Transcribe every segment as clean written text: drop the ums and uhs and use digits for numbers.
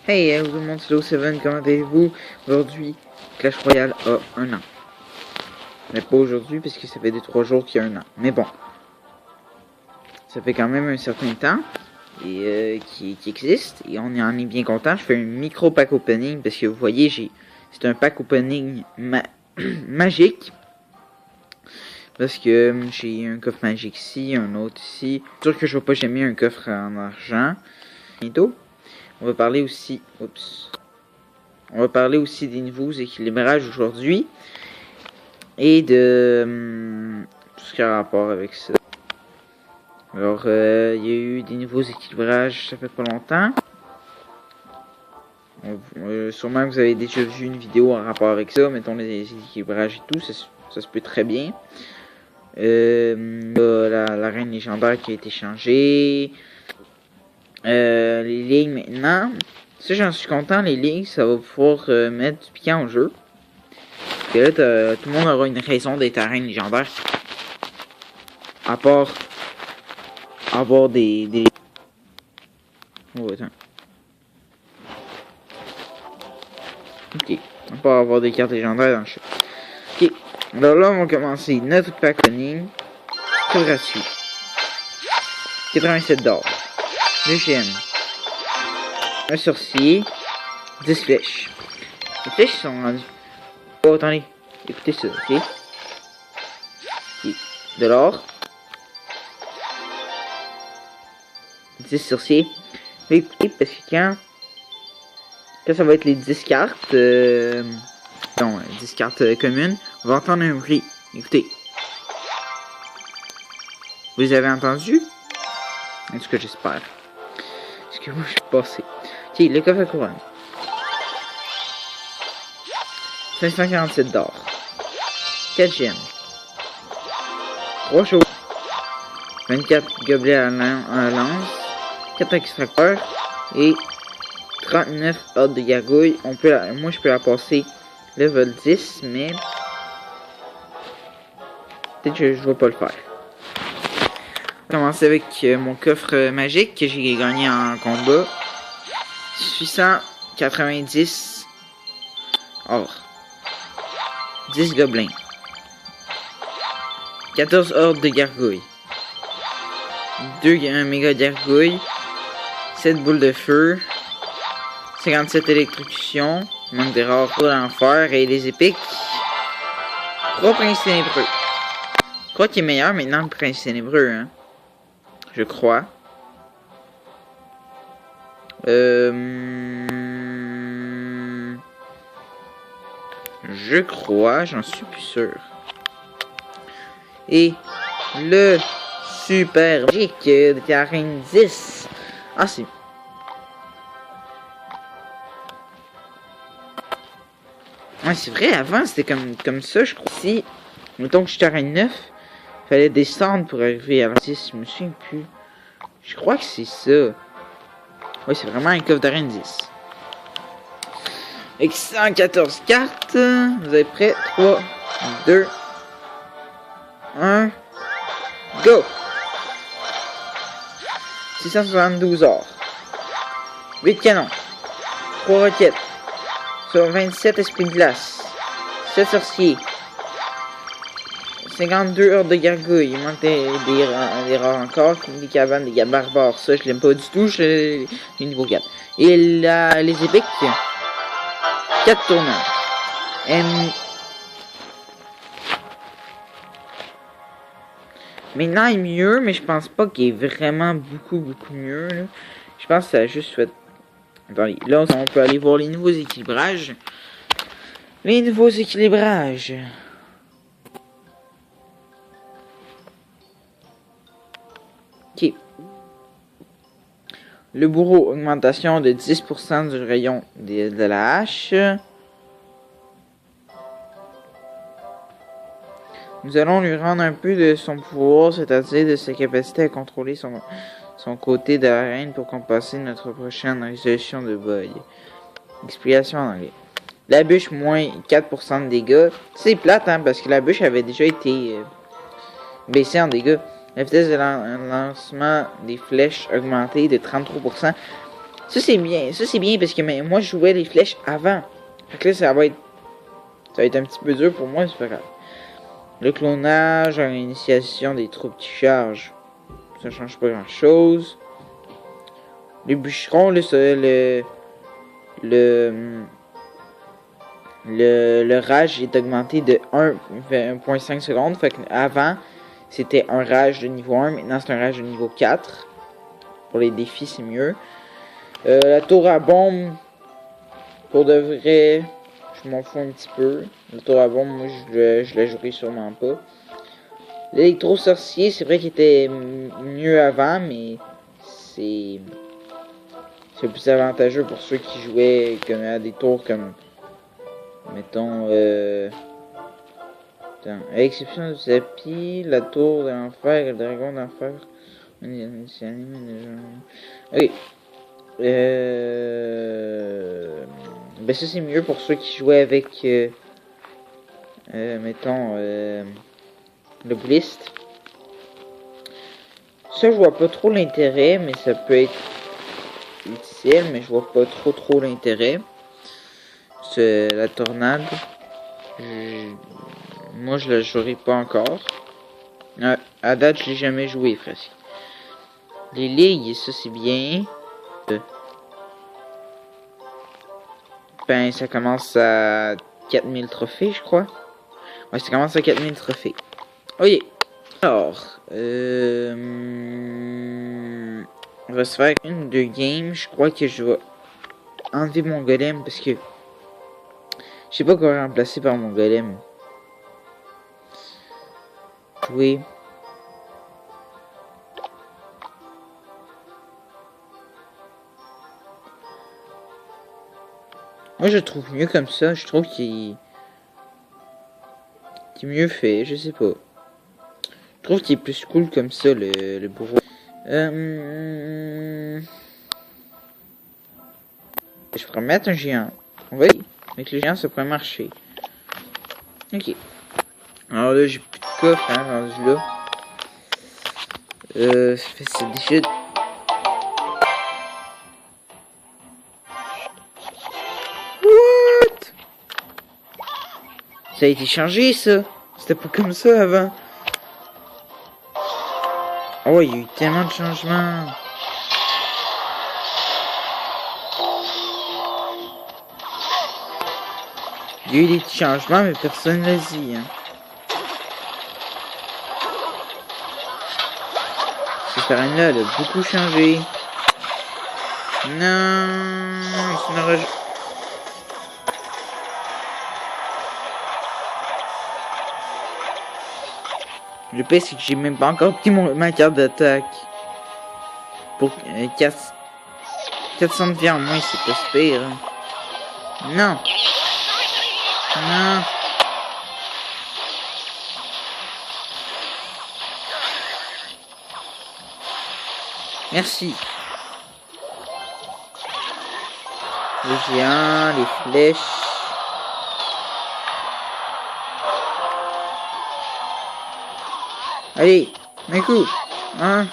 Hey, tout le monde, c'est Lo7, comment allez-vous? Aujourd'hui, Clash Royale a 1 an. Mais pas aujourd'hui, parce que ça fait 3 jours qu'il y a 1 an. Mais bon, ça fait quand même un certain temps et qui existe, et on en est bien content. Je fais un micro pack opening, parce que vous voyez, c'est un pack opening magique. Parce que j'ai un coffre magique ici, un autre ici. C'est sûr que je vais pas jamais un coffre en argent. Bientôt. On va parler aussi... Oups. On va parler aussi des nouveaux équilibrages aujourd'hui. Et de... tout ce qui a rapport avec ça. Alors, il y a eu des nouveaux équilibrages, ça fait pas longtemps. Sûrement que vous avez déjà vu une vidéo en rapport avec ça. Mettons les équilibrages et tout, ça se peut très bien. La reine légendaire qui a été changée. Les lignes maintenant. Ça, j'en suis content. Les lignes, ça va pouvoir mettre du piquant au jeu. Parce que là, tout le monde aura une raison d'être la reine légendaire. À part avoir des... Oh, attends. Ok. À part avoir des cartes légendaires dans le jeu. Ok. Alors là, on va commencer notre pack opening. Tout gratuit. 87 $. 2 gemmes. Un sorcier. 10 flèches. Les flèches sont rendues... Oh, attendez. Écoutez ça, ok? De l'or. 10 sorciers. Écoutez, parce que quand ça va être les 10 cartes... non, 10 cartes communes, on va entendre un bruit. Écoutez. Vous avez entendu? En tout cas, j'espère. Parce que moi, je suis passé. Ok, le coffre à couronne. 547 $. 4 gemmes. 3 choses. 24 gobelets à lance. 4 extracteurs. Et 39 hordes de gargouilles. Moi, je peux la passer level 10, mais... peut-être que je vais pas le faire. On va commencer avec mon coffre magique que j'ai gagné en combat. 690 or. 10 gobelins. 14 hordes de gargouilles. 2 méga gargouilles. 7 boules de feu. 57 électrocutions. Manque des rares pour l'enfer et les épiques. 3 princes ténébreux. Je crois qu'il est meilleur maintenant le prince ténébreux, hein. Je crois. Je crois, j'en suis plus sûr. Et le super magique de la reine 10. Ah, c'est... ouais, c'est vrai, avant c'était comme ça, je crois. Si, mettons que j'étais à reine 9, fallait descendre pour arriver à la 10, je me souviens plus. Je crois que c'est ça. Oui, c'est vraiment un coffre de reine 10. Avec 114 cartes. Vous êtes prêts? 3, 2, 1. Go! 672 or. 8 canons. 3 roquettes. Sur 27 esprits de glace. 7 sorciers. 52 hordes de gargouilles. Il manque des rares encore. Des cabanes, des barbares. Ça, je l'aime pas du tout. Je les niveau 4. Et les épiques. 4 tournants. Maintenant, il est mieux, mais je pense pas qu'il est vraiment beaucoup mieux. Là. Je pense que ça a juste fait... attendez, là, on peut aller voir les nouveaux équilibrages. Les nouveaux équilibrages. Ok. Le bourreau, augmentation de 10% du rayon de la hache. Nous allons lui rendre un peu de son pouvoir, c'est-à-dire de sa capacité à contrôler son côté de la reine pour compenser notre prochaine résolution de bug. Explication en anglais. La bûche, moins 4% de dégâts. C'est plate, hein, parce que la bûche avait déjà été baissée en dégâts. La vitesse de lancement des flèches augmentée de 33%. Ça c'est bien. Ça c'est bien parce que moi je jouais les flèches avant. Fait que là ça va être un petit peu dur pour moi, c'est pas grave. Le clonage, l'initiation des troupes qui chargent. Ça change pas grand chose. Les bûcherons, le rage est augmenté de 1,5 secondes. Fait qu'avant, c'était un rage de niveau 1. Maintenant, c'est un rage de niveau 4. Pour les défis, c'est mieux. La tour à bombe, pour de vrai, je m'en fous un petit peu. La tour à bombe, moi, je la jouerai sûrement pas. L'électro-sorcier, c'est vrai qu'il était mieux avant, mais c'est plus avantageux pour ceux qui jouaient comme à des tours comme, mettons, à l'exception de Zappy, la tour de l'enfer et le dragon d'enfer. Ok. Ben ça c'est mieux pour ceux qui jouaient avec, mettons, le Blist. Ça je vois pas trop l'intérêt, mais ça peut être utile, mais je vois pas trop l'intérêt. C'est la tornade. Moi je la jouerai pas encore. À date je l'ai jamais joué presque. Les ligues, ça c'est bien. Ben ça commence à 4000 trophées je crois. Ouais, ça commence à 4000 trophées. Ok. Alors, on va se faire une ou deux games. Je crois que je vais enlever mon golem parce que je sais pas quoi remplacer par mon golem. Oui. Moi je le trouve mieux comme ça. Je trouve qu'il est mieux fait. Je sais pas. Je trouve qu'il est plus cool comme ça le bourreau. Je pourrais mettre un géant. Oui, avec le géant ça pourrait marcher. Ok. Alors là j'ai plus de coffre hein, rendu là. C'est déjà... What? Ça a été changé ça. C'était pas comme ça avant. Oh il y a eu tellement de changements. Il y a eu des petits changements, mais personne ne l'a dit. Hein. Cette arène-là, elle a beaucoup changé. Non, c'est une rage. Le pire, c'est que j'ai même pas encore pris ma carte d'attaque. Pour 400 de vie en moins, c'est pas super. Hein. Non. Non. Merci. Le géant, les flèches. Allez, un coup. Hein.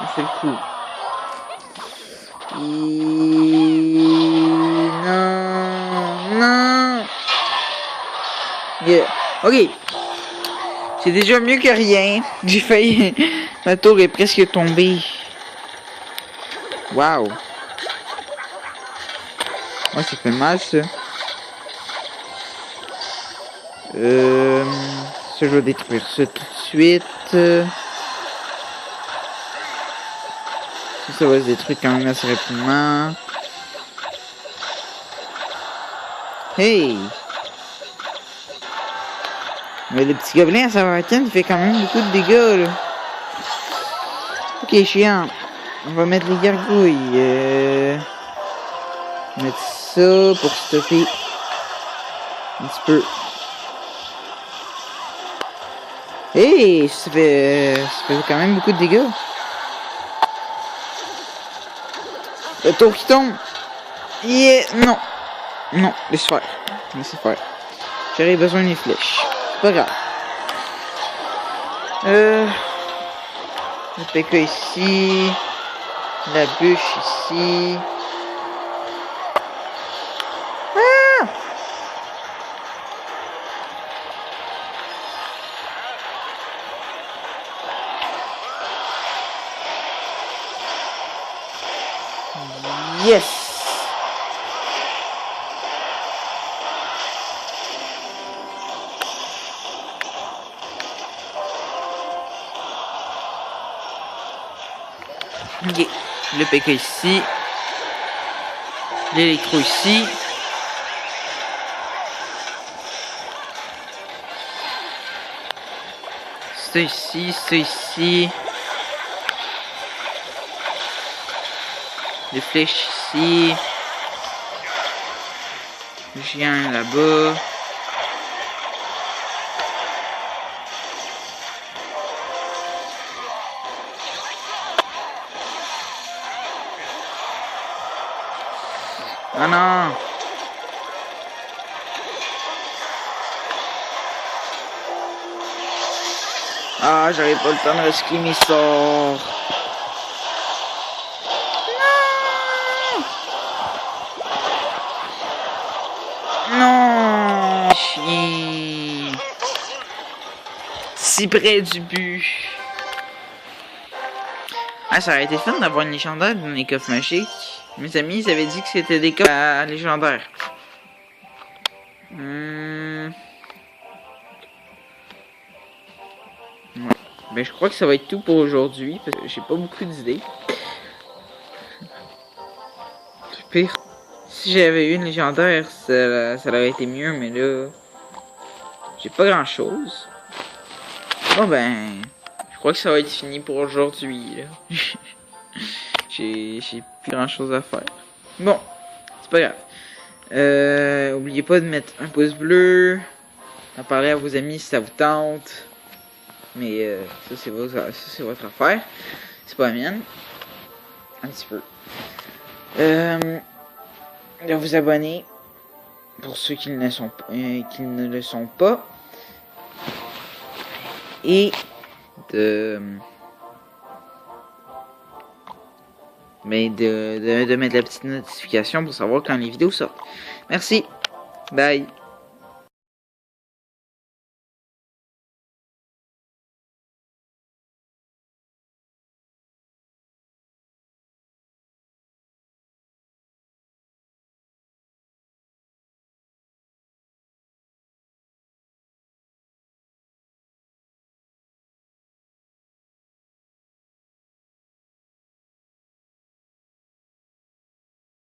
On fait le coup. Non. Yeah. Ok. C'est déjà mieux que rien. J'ai failli... Ma tour est presque tombée. Waouh. Ouais, ça fait mal, ça. Ça, je vais détruire ça tout de suite. Ça va se détruire quand même assez rapidement. Hey! Mais le petit gobelin à Savarkand, il fait quand même beaucoup de dégâts, là. Ok, chiant. On va mettre les gargouilles. Mettre ça pour stopper un petit peu. Hey, ça fait quand même beaucoup de dégâts. Le tour qui tombe. Yeah, non. Non, laisse faire. Laisse faire. J'aurais besoin des flèches. C'est pas grave. Le PK ici. La bûche ici. Yes! Ok, le PK ici. L'électro ici. Ça ici, ça ici. Des flèches ici. Le géant là-bas. Ah non! Ah, j'avais pas le temps de risquer mes sorts. Non! Non! Chien! Si près du but. Ah, ça aurait été fun d'avoir une légendaire dans les coffres magiques. Mes amis, ils avaient dit que c'était des coffres légendaires. Ouais. Ben, je crois que ça va être tout pour aujourd'hui, parce que j'ai pas beaucoup d'idées. Pire, si j'avais eu une légendaire, ça aurait été mieux, mais là, j'ai pas grand chose. Bon ben, je crois que ça va être fini pour aujourd'hui. J'ai plus grand chose à faire. Bon, c'est pas grave. Oubliez pas de mettre un pouce bleu, d'en parler à vos amis si ça vous tente. Mais ça c'est votre affaire. C'est pas la mienne. Un petit peu. De vous abonner pour ceux qui ne le sont pas. Et de mettre la petite notification pour savoir quand les vidéos sortent. Merci. Bye.